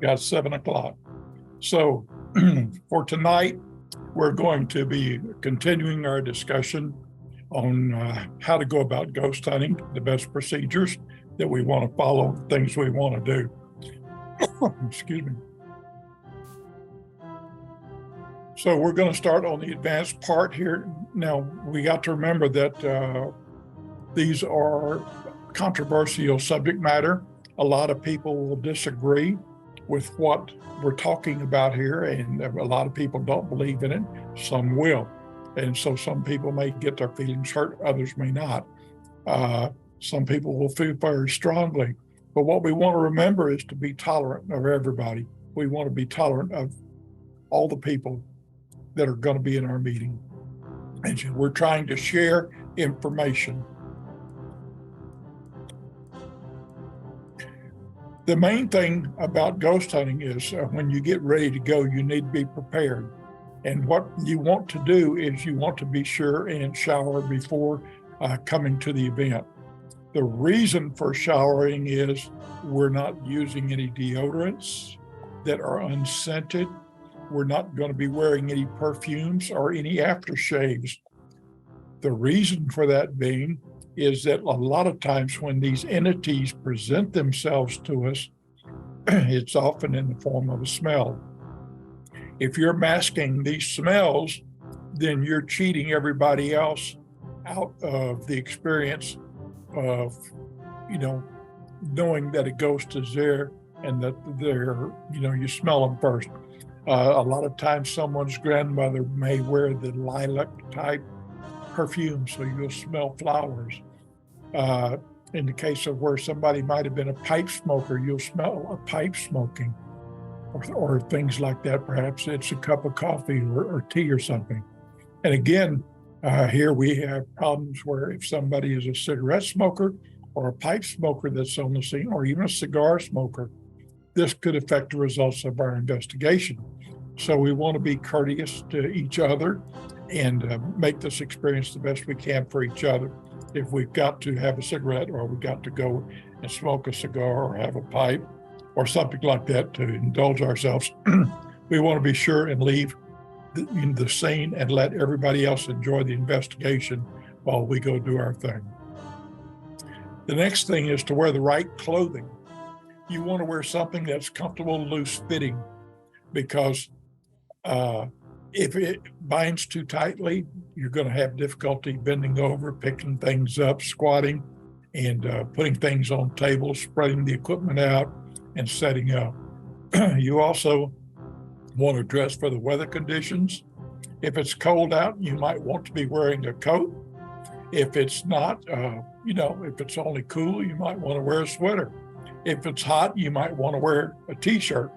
got 7 o'clock. So for tonight, we're going to be continuing our discussion on how to go about ghost hunting, the best procedures that we want to follow, things we want to do. Excuse me. So we're going to start on the advanced part here. Now, we got to remember that these are controversial subject matter. A lot of people will disagree with what we're talking about here, and a lot of people don't believe in it. Some will. And so some people may get their feelings hurt, others may not. Some people will feel very strongly. But what we want to remember is to be tolerant of everybody. We want to be tolerant of all the people that are going to be in our meeting. And we're trying to share information. The main thing about ghost hunting is when you get ready to go, you need to be prepared. And what you want to do is you want to be sure and shower before coming to the event. The reason for showering is we're not using any deodorants that are unscented. We're not going to be wearing any perfumes or any aftershaves. The reason for that being is that a lot of times when these entities present themselves to us, it's often in the form of a smell. If you're masking these smells, then you're cheating everybody else out of the experience of, knowing that a ghost is there and that you smell them first. A lot of times someone's grandmother may wear the lilac type perfume, so you'll smell flowers. In the case of where somebody might have been a pipe smoker, you'll smell a pipe smoking, or things like that. Perhaps it's a cup of coffee or tea or something. And again, here we have problems where if somebody is a cigarette smoker or a pipe smoker that's on the scene, or even a cigar smoker, this could affect the results of our investigation. So we want to be courteous to each other and make this experience the best we can for each other. If we've got to have a cigarette, or we've got to go and smoke a cigar or have a pipe or something like that to indulge ourselves, we want to be sure and leave the scene and let everybody else enjoy the investigation while we go do our thing. The next thing is to wear the right clothing. You want to wear something that's comfortable, loose fitting, because if it binds too tightly, you're going to have difficulty bending over, picking things up, squatting, and putting things on tables, spreading the equipment out, and setting up. You also want to dress for the weather conditions. If it's cold out, you might want to be wearing a coat. If it's not, if it's only cool, you might want to wear a sweater. If it's hot, you might want to wear a t-shirt.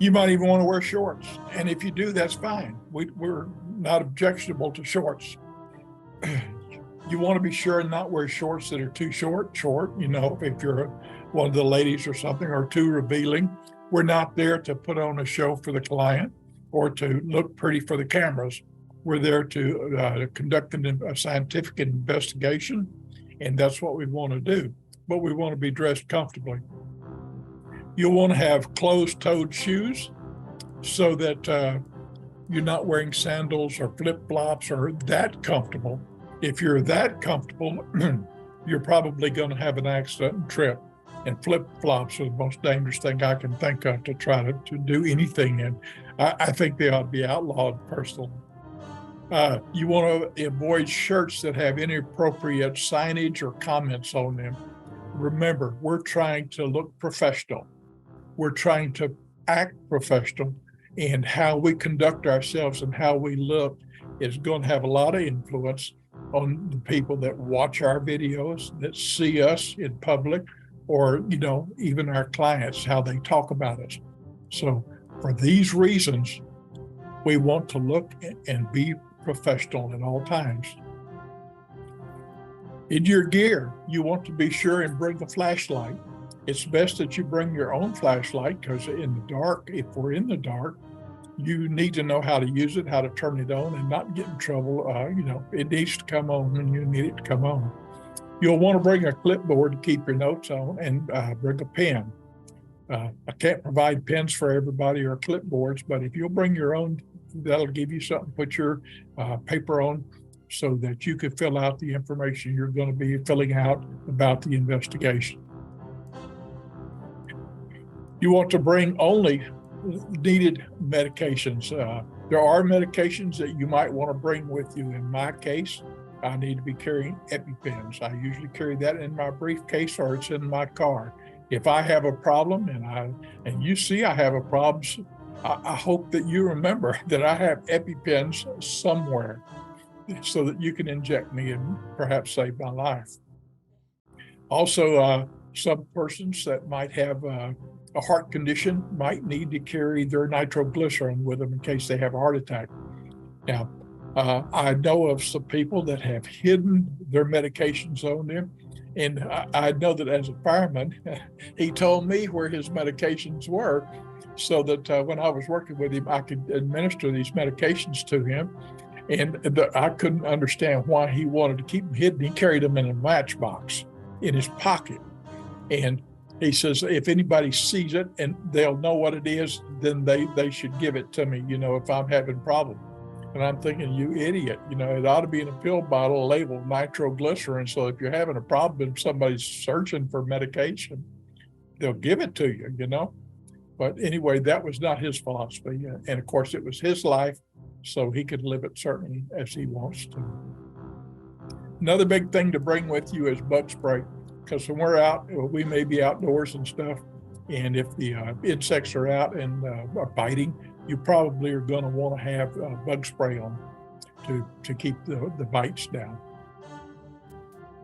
You might even want to wear shorts. And if you do, that's fine. We're not objectionable to shorts. You want to be sure and not wear shorts that are too short, if you're one of the ladies or something, or too revealing. We're not there to put on a show for the client or to look pretty for the cameras. We're there to conduct a scientific investigation, and that's what we want to do. But we want to be dressed comfortably. You'll want to have closed-toed shoes so that you're not wearing sandals or flip-flops or that comfortable. If you're that comfortable, you're probably going to have an accident and trip. And flip-flops are the most dangerous thing I can think of to try to do anything in. I think they ought to be outlawed personally. You want to avoid shirts that have inappropriate signage or comments on them. Remember, we're trying to look professional. We're trying to act professional, and how we conduct ourselves and how we look is going to have a lot of influence on the people that watch our videos, that see us in public, or, even our clients, how they talk about us. So for these reasons, we want to look and be professional at all times. In your gear, you want to be sure and bring a flashlight. It's best that you bring your own flashlight, because in the dark, if we're in the dark, you need to know how to use it, how to turn it on, and not get in trouble. It needs to come on when you need it to come on. You'll want to bring a clipboard to keep your notes on, and bring a pen. I can't provide pens for everybody or clipboards, but if you'll bring your own, that'll give you something to put your paper on so that you can fill out the information you're going to be filling out about the investigation. You want to bring only needed medications. There are medications that you might want to bring with you. In my case, I need to be carrying EpiPens. I usually carry that in my briefcase or it's in my car. If I have a problem and you see I have a problem, I hope that you remember that I have EpiPens somewhere so that you can inject me and perhaps save my life. Also, some persons that might have a heart condition might need to carry their nitroglycerin with them in case they have a heart attack. Now, I know of some people that have hidden their medications on them. And I know that as a fireman, he told me where his medications were so that when I was working with him, I could administer these medications to him. And I couldn't understand why he wanted to keep them hidden. He carried them in a matchbox in his pocket. And he says, if anybody sees it and they'll know what it is, then they should give it to me, if I'm having problems. And I'm thinking, you idiot, it ought to be in a pill bottle labeled nitroglycerin. So if you're having a problem and somebody's searching for medication, they'll give it to you, But anyway, that was not his philosophy. And of course, it was his life, so he could live it certainly as he wants to. Another big thing to bring with you is bug spray, because when we're out, we may be outdoors and stuff. And if the insects are out and are biting, you probably are going to want to have bug spray on to keep the bites down.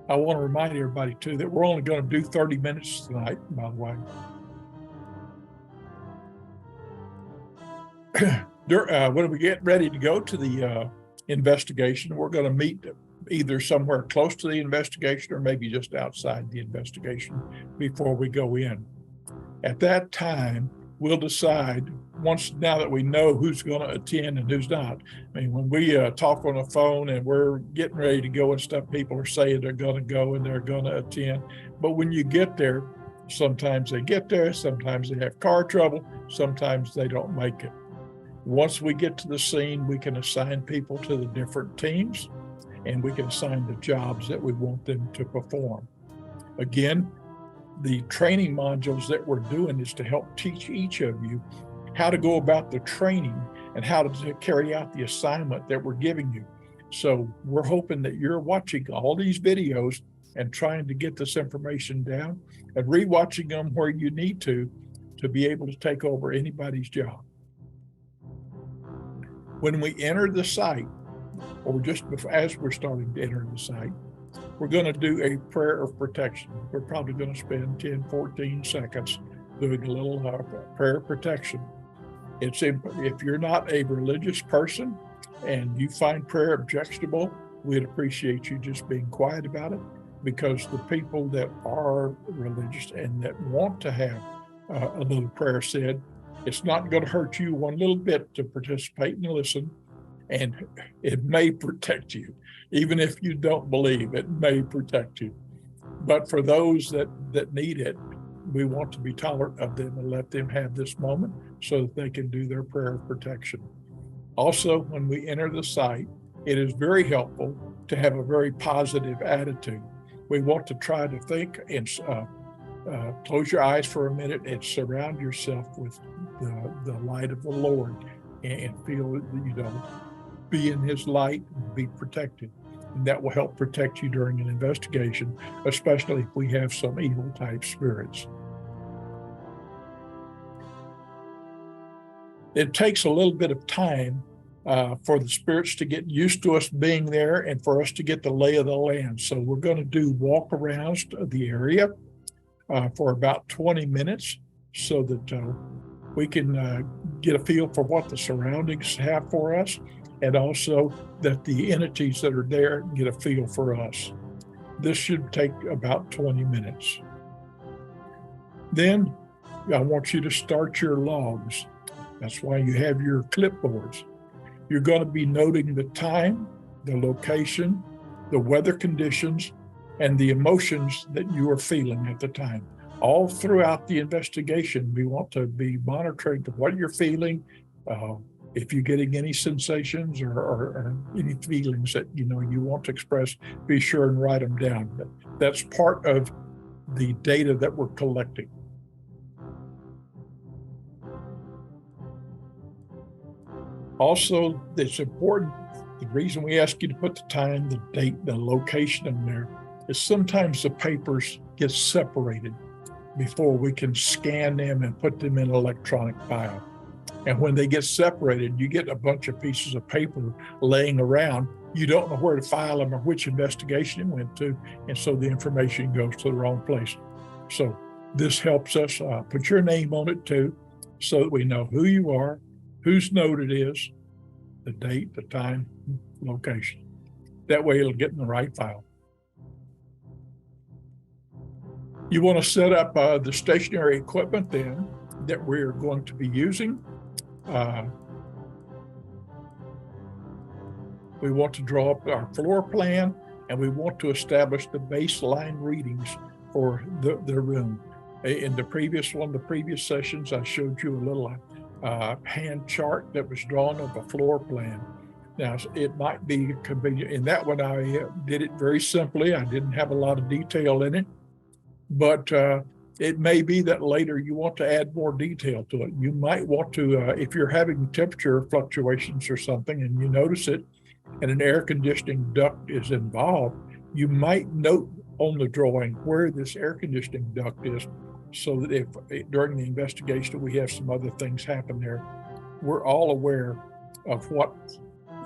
I want to remind everybody too that we're only going to do 30 minutes tonight, by the way. When we get ready to go to the investigation, we're going to meet either somewhere close to the investigation or maybe just outside the investigation before we go in. At that time, we'll decide, now that we know who's going to attend and who's not. I mean, when we talk on the phone and we're getting ready to go and stuff, people are saying they're going to go and they're going to attend. But when you get there, sometimes they get there, sometimes they have car trouble, sometimes they don't make it. Once we get to the scene, we can assign people to the different teams and we can assign the jobs that we want them to perform. Again, the training modules that we're doing is to help teach each of you how to go about the training and how to carry out the assignment that we're giving you. So we're hoping that you're watching all these videos and trying to get this information down and rewatching them where you need to be able to take over anybody's job. When we enter the site, or just before, as we're starting to enter the site, we're going to do a prayer of protection. We're probably going to spend 10, 14 seconds doing a little prayer of protection. If you're not a religious person and you find prayer objectionable, we'd appreciate you just being quiet about it, because the people that are religious and that want to have a little prayer said, it's not going to hurt you one little bit to participate and listen, and it may protect you. Even if you don't believe, it may protect you. But for those that need it, we want to be tolerant of them and let them have this moment so that they can do their prayer of protection. Also, when we enter the site, it is very helpful to have a very positive attitude. We want to try to think and close your eyes for a minute and surround yourself with the light of the Lord and feel, be in his light and be protected. And that will help protect you during an investigation, especially if we have some evil type spirits. It takes a little bit of time for the spirits to get used to us being there and for us to get the lay of the land. So we're going to do walk-arounds of the area for about 20 minutes so that we can get a feel for what the surroundings have for us, and also that the entities that are there get a feel for us. This should take about 20 minutes. Then I want you to start your logs. That's why you have your clipboards. You're going to be noting the time, the location, the weather conditions, and the emotions that you are feeling at the time. all throughout the investigation, we want to be monitoring what you're feeling. If you're getting any sensations or any feelings that you want to express, be sure and write them down. That's part of the data that we're collecting. Also, it's important, the reason we ask you to put the time, the date, the location in there is sometimes the papers get separated before we can scan them and put them in an electronic file. And when they get separated, you get a bunch of pieces of paper laying around. You don't know where to file them or which investigation it went to. And so the information goes to the wrong place. So this helps us put your name on it too, so that we know who you are, whose note it is, the date, the time, location. That way it'll get in the right file. You want to set up the stationary equipment then that we're going to be using. We want to draw up our floor plan, and we want to establish the baseline readings for the room. In the previous sessions, I showed you a little hand chart that was drawn of a floor plan. Now, it might be convenient. In that one, I did it very simply. I didn't have a lot of detail in it, but it may be that later you want to add more detail to it. You might want to, if you're having temperature fluctuations or something and you notice it, and an air conditioning duct is involved, you might note on the drawing where this air conditioning duct is, so that if during the investigation we have some other things happen there, we're all aware of what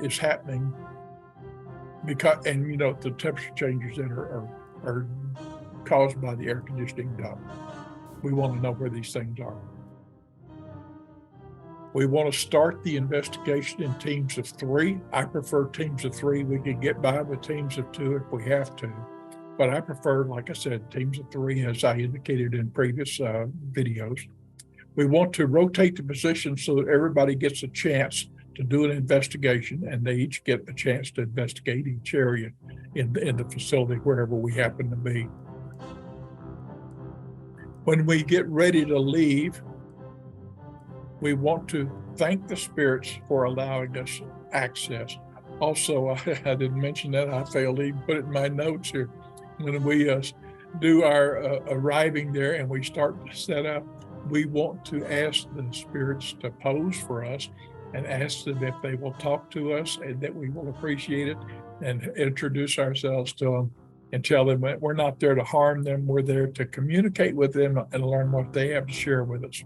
is happening, because, and the temperature changes that are caused by the air conditioning duct. We want to know where these things are. We want to start the investigation in teams of 3. I prefer teams of 3. We can get by with teams of 2 if we have to, but I prefer, like I said, teams of 3, as I indicated in previous videos. We want to rotate the positions so that everybody gets a chance to do an investigation, and they each get a chance to investigate each area in the facility, wherever we happen to be. When we get ready to leave, we want to thank the spirits for allowing us access. Also, I didn't mention that. I failed to even put it in my notes here. When we do our arriving there and we start to set up, we want to ask the spirits to pose for us and ask them if they will talk to us and that we will appreciate it, and introduce ourselves to them and tell them that we're not there to harm them. We're there to communicate with them and learn what they have to share with us.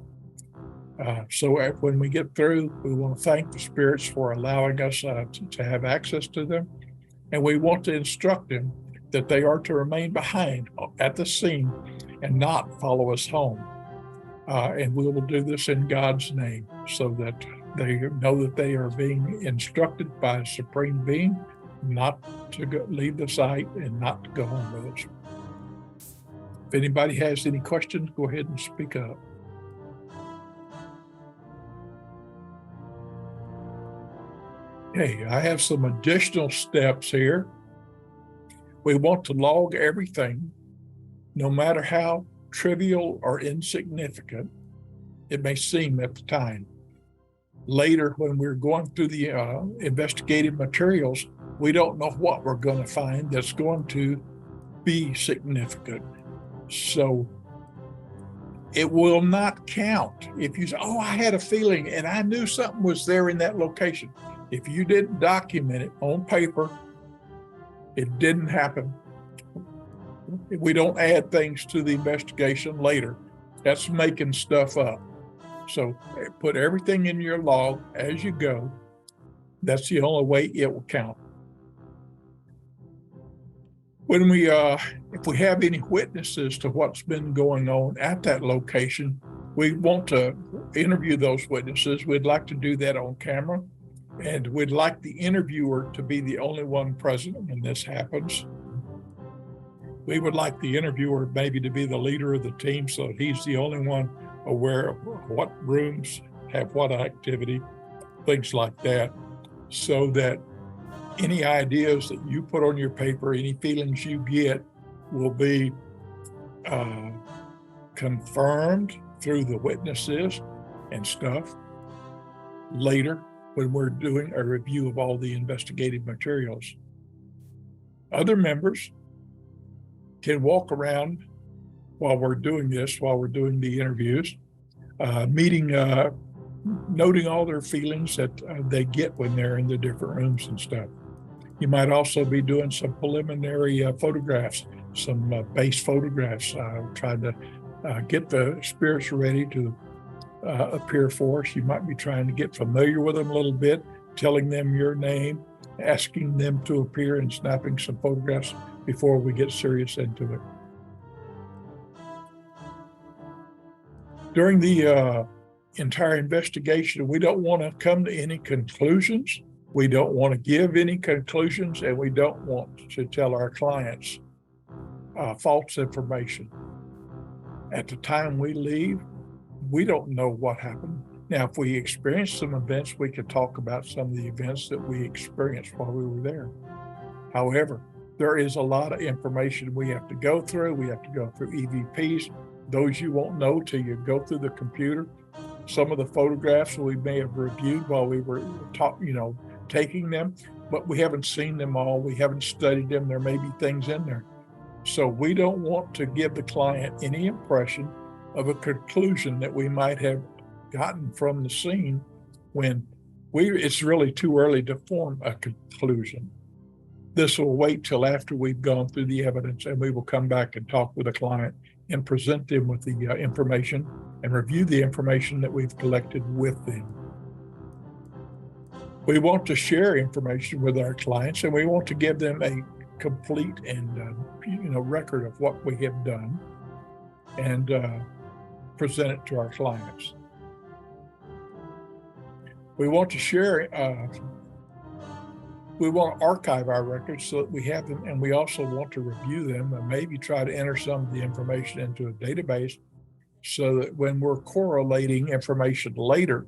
So when we get through, we want to thank the spirits for allowing us to have access to them. And we want to instruct them that they are to remain behind at the scene and not follow us home. And we will do this in God's name, so that they know that they are being instructed by a supreme being not to leave the site and not to go home with us. If anybody has any questions, go ahead and speak up. Okay, I have some additional steps here. We want to log everything, no matter how trivial or insignificant it may seem at the time. Later, when we're going through the investigative materials, we don't know what we're going to find that's going to be significant. So it will not count if you say, oh, I had a feeling and I knew something was there in that location. If you didn't document it on paper, it didn't happen. We don't add things to the investigation later. That's making stuff up. So put everything in your log as you go. That's the only way it will count. When we, if we have any witnesses to what's been going on at that location, we want to interview those witnesses. We'd like to do that on camera, and we'd like the interviewer to be the only one present when this happens. We would like the interviewer maybe to be the leader of the team, so he's the only one aware of what rooms have what activity, things like that, so that any ideas that you put on your paper, any feelings you get will be confirmed through the witnesses and stuff later when we're doing a review of all the investigative materials. Other members can walk around while we're doing this, while we're doing the interviews, noting all their feelings that they get when they're in the different rooms and stuff. You might also be doing some preliminary photographs, some base photographs, trying to get the spirits ready to appear for us. You might be trying to get familiar with them a little bit, telling them your name, asking them to appear and snapping some photographs before we get serious into it. During the entire investigation, we don't want to come to any conclusions. We don't want to give any conclusions, and we don't want to tell our clients false information. At the time we leave, we don't know what happened. Now, if we experience some events, we could talk about some of the events that we experienced while we were there. However, there is a lot of information we have to go through. We have to go through EVPs. Those you won't know till you go through the computer. Some of the photographs we may have reviewed while we were taking them, but we haven't seen them all. We haven't studied them. There may be things in there. So we don't want to give the client any impression of a conclusion that we might have gotten from the scene when it's really too early to form a conclusion. This will wait till after we've gone through the evidence, and we will come back and talk with the client and present them with the information and review the information that we've collected with them. We want to share information with our clients, and we want to give them a complete and record of what we have done and present it to our clients. We want to share, we want to archive our records so that we have them, and we also want to review them and maybe try to enter some of the information into a database so that when we're correlating information later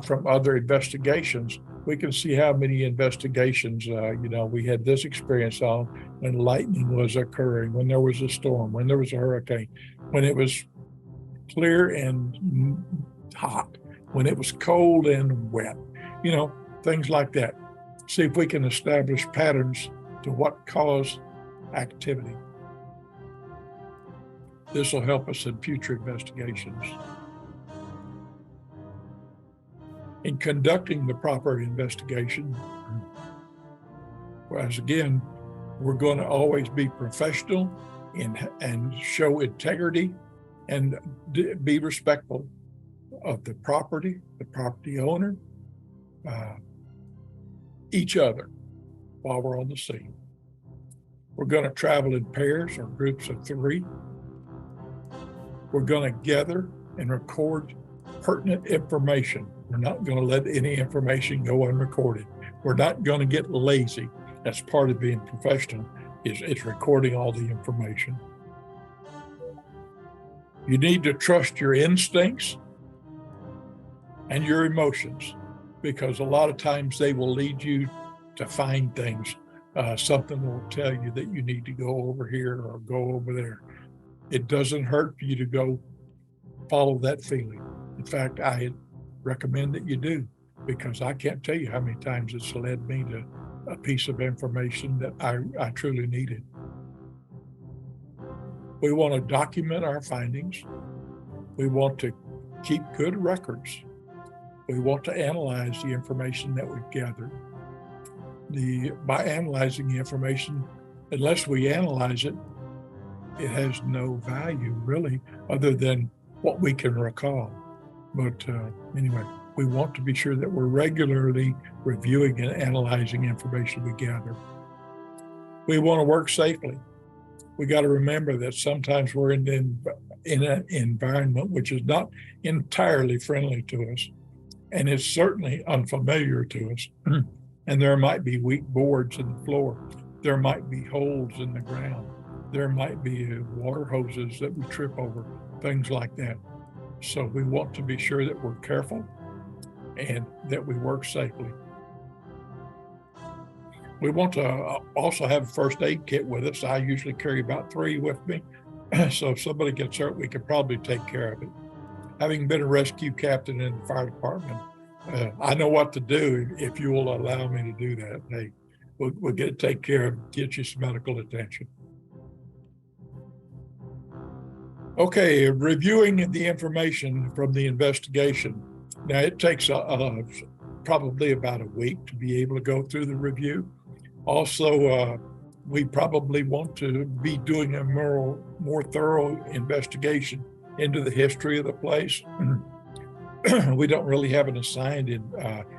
from other investigations, we can see how many investigations, we had this experience on when lightning was occurring, when there was a storm, when there was a hurricane, when it was clear and hot, when it was cold and wet, things like that. See if we can establish patterns to what caused activity. This will help us in future investigations. In conducting the proper investigation, whereas again, we're going to always be professional and show integrity and be respectful of the property owner, each other while we're on the scene. We're going to travel in pairs or groups of 3. We're going to gather and record pertinent information. We're not going to let any information go unrecorded. We're not going to get lazy. That's part of being professional, is recording all the information. You need to trust your instincts and your emotions, because a lot of times they will lead you to find things. Something will tell you that you need to go over here or go over there. It doesn't hurt for you to go follow that feeling. In fact, I recommend that you do, because I can't tell you how many times it's led me to a piece of information that I truly needed. We want to document our findings. We want to keep good records. We want to analyze the information that we've gathered. By analyzing the information, unless we analyze it, it has no value really, other than what we can recall. But anyway, we want to be sure that we're regularly reviewing and analyzing information we gather. We want to work safely. We got to remember that sometimes we're in an environment which is not entirely friendly to us, and it's certainly unfamiliar to us. And there might be weak boards in the floor. There might be holes in the ground. There might be water hoses that we trip over, things like that. So we want to be sure that we're careful and that we work safely. We want to also have a first aid kit with us. I usually carry about 3 with me. So if somebody gets hurt, we could probably take care of it. Having been a rescue captain in the fire department, I know what to do if you will allow me to do that. Hey, we'll take care of, get you some medical attention. Okay, reviewing the information from the investigation. Now, it takes probably about a week to be able to go through the review. Also, we probably want to be doing a more thorough investigation into the history of the place. We don't really have an assigned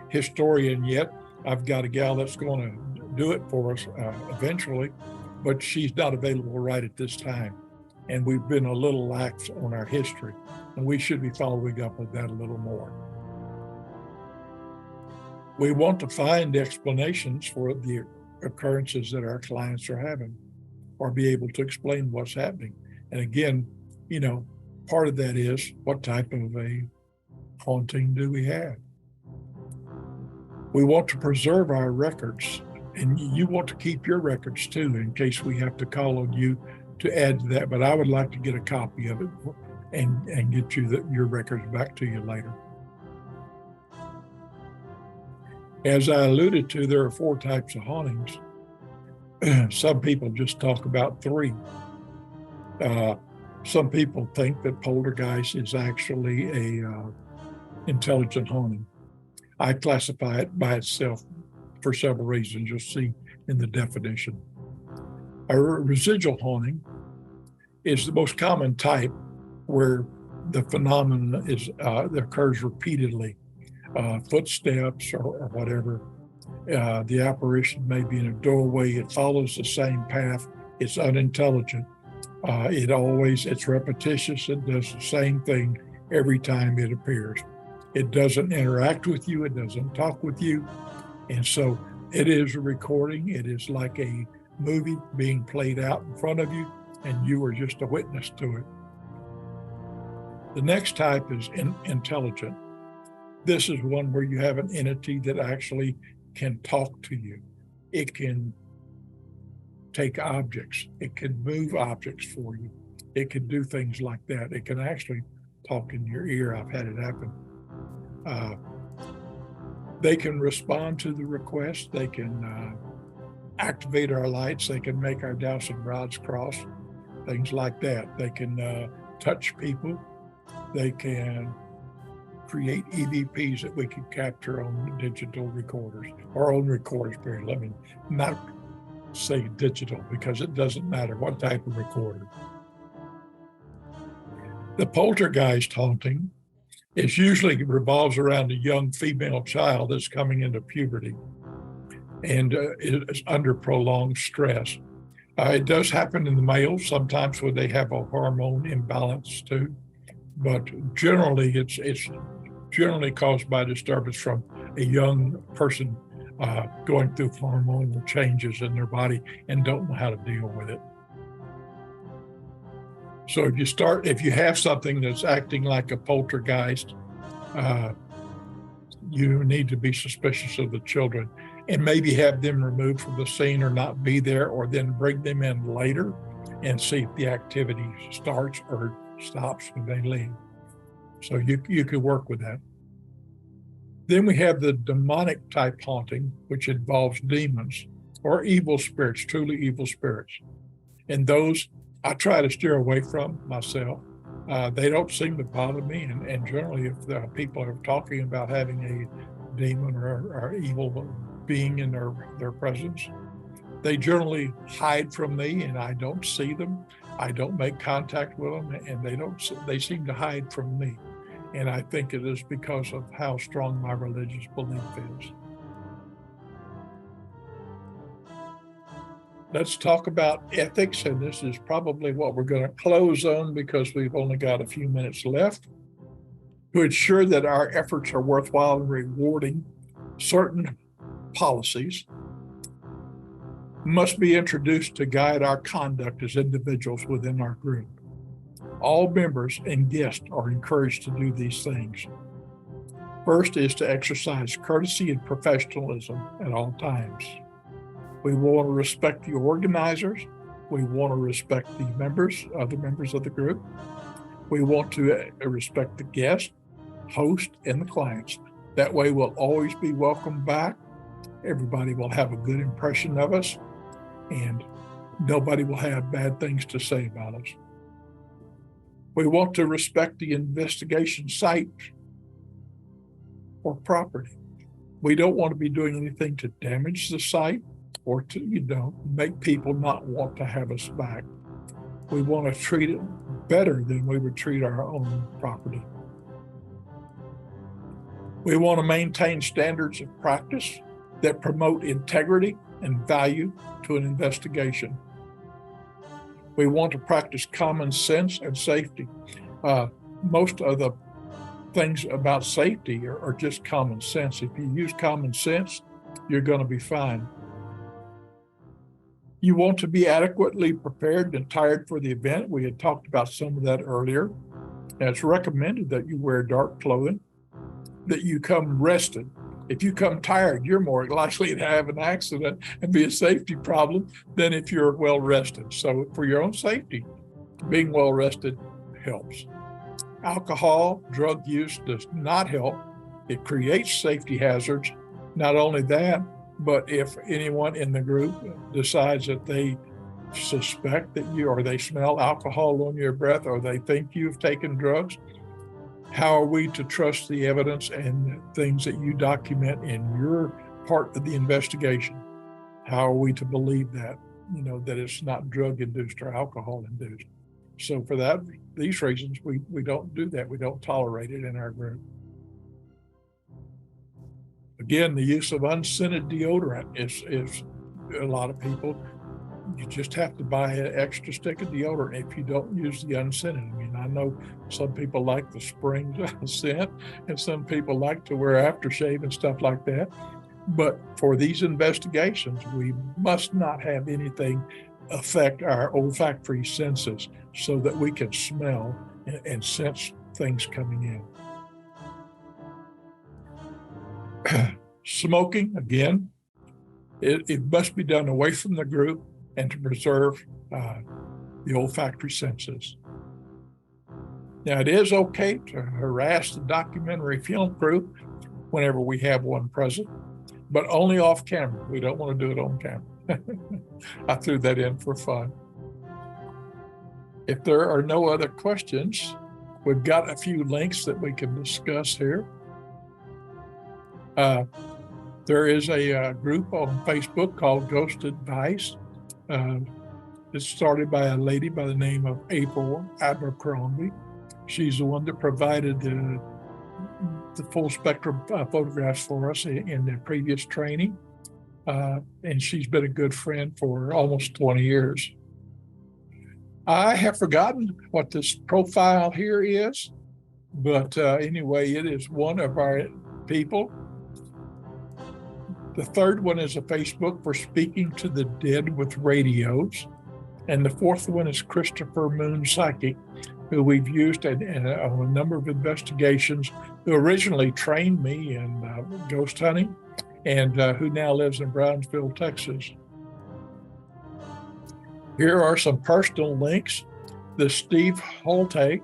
historian yet. I've got a gal that's going to do it for us eventually, but she's not available right at this time. And we've been a little lax on our history, and we should be following up with that a little more. We want to find explanations for the occurrences that our clients are having, or be able to explain what's happening. And again, part of that is, what type of a haunting do we have? We want to preserve our records, and you want to keep your records too, in case we have to call on you to add to that. But I would like to get a copy of it and get you your records back to you later. As I alluded to, there are 4 types of hauntings. Some people just talk about 3. Some people think that poltergeist is actually a intelligent haunting. I classify it by itself for several reasons. You'll see in the definition. A residual haunting is the most common type, where the phenomenon that occurs repeatedly. Footsteps or whatever. The apparition may be in a doorway. It follows the same path. It's unintelligent. It's repetitious. It does the same thing every time it appears. It doesn't interact with you. It doesn't talk with you. And so it is a recording. It is like a movie being played out in front of you, and you are just a witness to it. The next type is intelligent. This is one where you have an entity that actually can talk to you. It can take objects. It can move objects for you. It can do things like that. It can actually talk in your ear. I've had it happen. They can respond to the request. They can activate our lights. They can make our dowsing rods cross, things like that. They can touch people. They can create EVPs that we can capture on digital recorders, or on recorders, period. Let me not say digital, because it doesn't matter what type of recorder. The poltergeist haunting usually revolves around a young female child that's coming into puberty and is under prolonged stress. It does happen in the males sometimes when they have a hormone imbalance too, but generally it's generally caused by disturbance from a young person going through hormonal changes in their body and don't know how to deal with it. So if you have something that's acting like a poltergeist, you need to be suspicious of the children and maybe have them removed from the scene or not be there, or then bring them in later and see if the activity starts or stops when they leave. So you could work with that. Then we have the demonic type haunting, which involves demons or evil spirits, truly evil spirits. And those I try to steer away from myself. They don't seem to bother me. And generally, if the people are talking about having a demon or evil being in their presence, they generally hide from me, and I don't see them. I don't make contact with them, and they seem to hide from me. And I think it is because of how strong my religious belief is. Let's talk about ethics, and this is probably what we're going to close on because we've only got a few minutes left. To ensure that our efforts are worthwhile and rewarding, certain policies must be introduced to guide our conduct as individuals within our group. All members and guests are encouraged to do these things. First is to exercise courtesy and professionalism at all times. We want to respect the organizers. We want to respect the members, other members of the group. We want to respect the guest, host, and the clients. That way we'll always be welcome back. Everybody will have a good impression of us, and nobody will have bad things to say about us. We want to respect the investigation site or property. We don't want to be doing anything to damage the site or to, make people not want to have us back. We want to treat it better than we would treat our own property. We want to maintain standards of practice that promote integrity and value to an investigation. We want to practice common sense and safety. Most of the things about safety are just common sense. If you use common sense, you're going to be fine. You want to be adequately prepared and attired for the event. We had talked about some of that earlier. And it's recommended that you wear dark clothing, that you come rested. If you come tired, you're more likely to have an accident and be a safety problem than if you're well rested. So for your own safety, being well rested helps. Alcohol, drug use does not help. It creates safety hazards. Not only that, but if anyone in the group decides that they suspect that you, or they smell alcohol on your breath, or they think you've taken drugs, how are we to trust the evidence and things that you document in your part of the investigation? How are we to believe that, that it's not drug-induced or alcohol-induced? So for these reasons, we don't do that. We don't tolerate it in our group. Again, the use of unscented deodorant is a lot of people, you just have to buy an extra stick of deodorant if you don't use the unscented. I know some people like the spring scent, and some people like to wear aftershave and stuff like that. But for these investigations, we must not have anything affect our olfactory senses so that we can smell and sense things coming in. Smoking, again, it must be done away from the group and to preserve the olfactory senses. Now, it is okay to harass the documentary film crew whenever we have one present, but only off camera. We don't want to do it on camera. I threw that in for fun. If there are no other questions, we've got a few links that we can discuss here. There is a group on Facebook called Ghost Advice. It's started by a lady by the name of April Abercrombie. She's the one that provided the full spectrum photographs for us in the previous training. And she's been a good friend for almost 20 years. I have forgotten what this profile here is, but anyway, it is one of our people. The third one is a Facebook for Speaking to the Dead with Radios. And the fourth one is Christopher Moon Psychic, who we've used in a number of investigations, who originally trained me in ghost hunting and who now lives in Brownsville, Texas. Here are some personal links. The Steve Holte,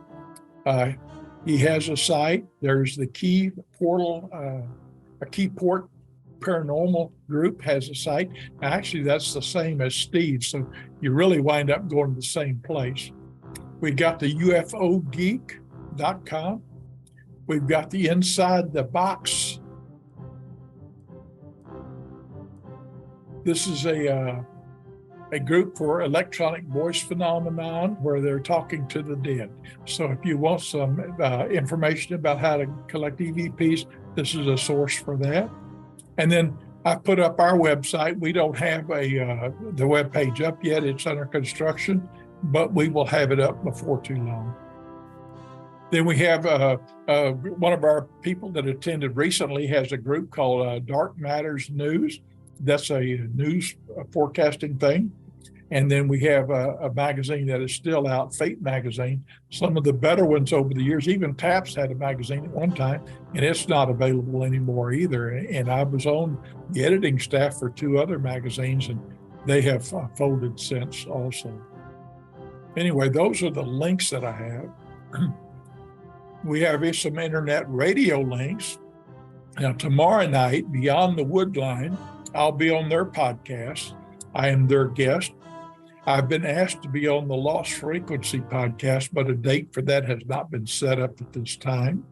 he has a site. There's the Key Portal, a Keyport Paranormal group has a site. Actually, that's the same as Steve, so you really wind up going to the same place. We've got the UFOgeek.com. We've got the Inside the Box. This is a group for electronic voice phenomenon where they're talking to the dead. So if you want some information about how to collect EVPs, this is a source for that. And then I put up our website. We don't have the web page up yet. It's under construction, but we will have it up before too long. Then we have one of our people that attended recently has a group called Dark Matters News. That's a news forecasting thing. And then we have a magazine that is still out, Fate Magazine. Some of the better ones over the years, even Taps had a magazine at one time, and it's not available anymore either. And I was on the editing staff for two other magazines, and They have folded since also. Anyway, those are the links that I have. We have some internet radio links. Now, tomorrow night, Beyond the Woodline, I'll be on their podcast. I am their guest. I've been asked to be on the Lost Frequency podcast, but a date for that has not been set up at this time.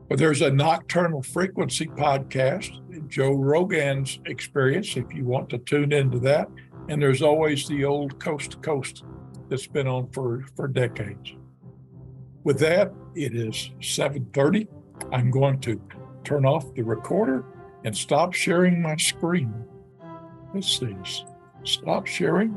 But there's a Nocturnal Frequency podcast, Joe Rogan's Experience, if you want to tune into that. And there's always the old Coast to Coast that's been on for decades. With that, it is 7:30. I'm going to turn off the recorder and stop sharing my screen. Let's see. Stop sharing.